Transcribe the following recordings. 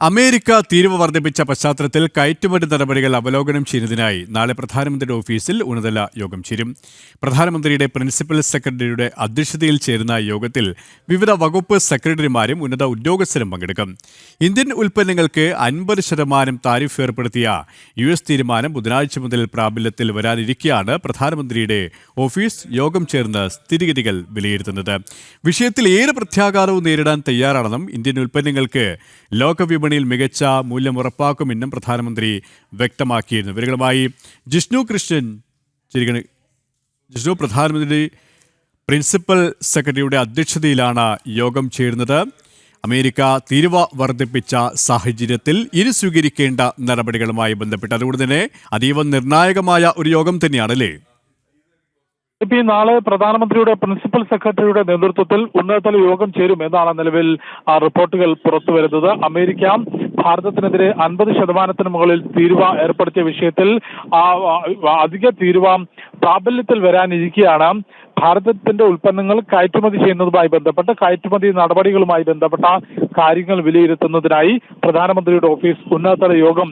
America തീരുവ വർദ്ധിപ്പിച്ച പശ്ചാത്തലത്തിൽ കയറ്റുമതി നടപടികൾ അവലോകനം ചെയ്യുന്നതിനായി നാളെ പ്രധാനമന്ത്രിയുടെ ഓഫീസിൽ ഉന്നതതല യോഗം ചേരും. പ്രധാനമന്ത്രിയുടെ പ്രിൻസിപ്പൽ സെക്രട്ടറിയുടെ അധ്യക്ഷതയിൽ ചേരുന്ന യോഗത്തിൽ വിവിധ വകുപ്പ് സെക്രട്ടറിമാരും ഉന്നത ഉദ്യോഗസ്ഥരും പങ്കെടുക്കും. ഇന്ത്യൻ ഉൽപ്പന്നങ്ങൾക്ക് 50% താരിഫ് ഏർപ്പെടുത്തിയ US തീരുമാനം ബുധനാഴ്ച മുതൽ പ്രാബല്യത്തിൽ വരാനിരിക്കെയാണ് പ്രധാനമന്ത്രിയുടെ ഓഫീസ് യോഗം ചേർന്ന് സ്ഥിതിഗതികൾ വിലയിരുത്തുന്നത്. വിഷയത്തിൽ ഏറെ പ്രത്യാഘാതവും നേരിടാൻ തയ്യാറാണെന്നും ഇന്ത്യൻ ഉൽപ്പന്നങ്ങൾക്ക് ലോകവിപണിയിൽ മികച്ച മൂല്യം ഉറപ്പാക്കുമെന്നും പ്രധാനമന്ത്രി വ്യക്തമാക്കിയിരുന്നു. ഇവരുമായി ജിഷ്ണു കൃഷ്ണൻ ജിഷ്ണു, പ്രധാനമന്ത്രി പ്രിൻസിപ്പൽ സെക്രട്ടറിയുടെ അധ്യക്ഷതയിലാണ് യോഗം ചേരുന്നത്. അമേരിക്ക തീരുവ വർദ്ധിപ്പിച്ച സാഹചര്യത്തിൽ ഇനി സ്വീകരിക്കേണ്ട നടപടികളുമായി ബന്ധപ്പെട്ട് അതുകൊണ്ട് തന്നെ അതീവ നിർണായകമായ ഒരു യോഗം തന്നെയാണല്ലേ? നാളെ പ്രധാനമന്ത്രിയുടെ പ്രിൻസിപ്പൽ സെക്രട്ടറിയുടെ നേതൃത്വത്തിൽ ഉന്നതതല യോഗം ചേരും എന്നാണ് നിലവിൽ റിപ്പോർട്ടുകൾ പുറത്തുവരുന്നത്. അമേരിക്ക ഭാരതത്തിനെതിരെ 50% മുകളിൽ തീരുവ ഏർപ്പെടുത്തിയ വിഷയത്തിൽ അധിക തീരുവ പ്രാബല്യത്തിൽ വരാനിരിക്കെയാണ് ഭാരതത്തിന്റെ ഉൽപ്പന്നങ്ങൾ കയറ്റുമതി ചെയ്യുന്നതുമായി ബന്ധപ്പെട്ട് കയറ്റുമതി നടപടികളുമായി ബന്ധപ്പെട്ട കാര്യങ്ങൾ വിലയിരുത്തുന്നതിനായി പ്രധാനമന്ത്രിയുടെ ഓഫീസ് ഉന്നതതല യോഗം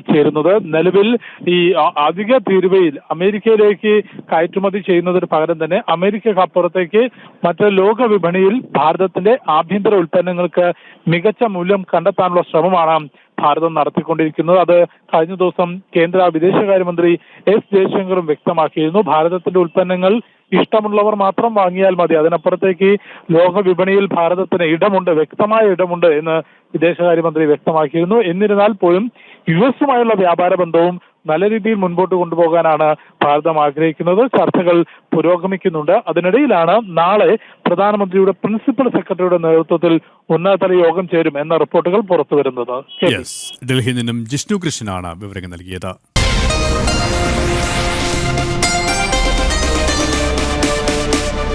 ചേരുന്നത്. നിലവിൽ ഈ അധിക തീരുവയിൽ അമേരിക്കയിലേക്ക് കയറ്റുമതി ചെയ്യുന്നതിന് പകരം തന്നെ അമേരിക്കക്കപ്പുറത്തേക്ക് മറ്റ് ലോക വിപണിയിൽ ഭാരതത്തിന്റെ ആഭ്യന്തര ഉൽപ്പന്നങ്ങൾക്ക് മികച്ച മൂല്യം കണ്ടെത്താനുള്ള ശ്രമമാണ് ഭാരതം നടത്തിക്കൊണ്ടിരിക്കുന്നത്. അത് കഴിഞ്ഞ ദിവസം കേന്ദ്ര വിദേശകാര്യമന്ത്രി S. ജയശങ്കറും വ്യക്തമാക്കിയിരുന്നു. ഭാരതത്തിന്റെ ഉൽപ്പന്നങ്ങൾ ഇഷ്ടമുള്ളവർ മാത്രം വാങ്ങിയാൽ മതി, അതിനപ്പുറത്തേക്ക് ലോക വിപണിയിൽ ഭാരതത്തിന് ഇടമുണ്ട്, വ്യക്തമായ ഇടമുണ്ട് എന്ന് വിദേശകാര്യമന്ത്രി വ്യക്തമാക്കിയിരുന്നു. എന്നിരുന്നാൽ പോലും US-ഉമായുള്ള വ്യാപാര ബന്ധവും നല്ല രീതിയിൽ മുൻപോട്ട് കൊണ്ടുപോകാനാണ് ഭാരതം ആഗ്രഹിക്കുന്നത്. ചർച്ചകൾ പുരോഗമിക്കുന്നുണ്ട്. അതിനിടയിലാണ് നാളെ പ്രധാനമന്ത്രിയുടെ പ്രിൻസിപ്പൽ സെക്രട്ടറിയുടെ നേതൃത്വത്തിൽ ഉന്നതതല യോഗം ചേരും എന്ന റിപ്പോർട്ടുകൾ പുറത്തുവരുന്നത്. ഡൽഹിയിൽ നിന്നും ജിഷ്ണു കൃഷ്ണനാണ് വിവരങ്ങൾ നൽകിയത്.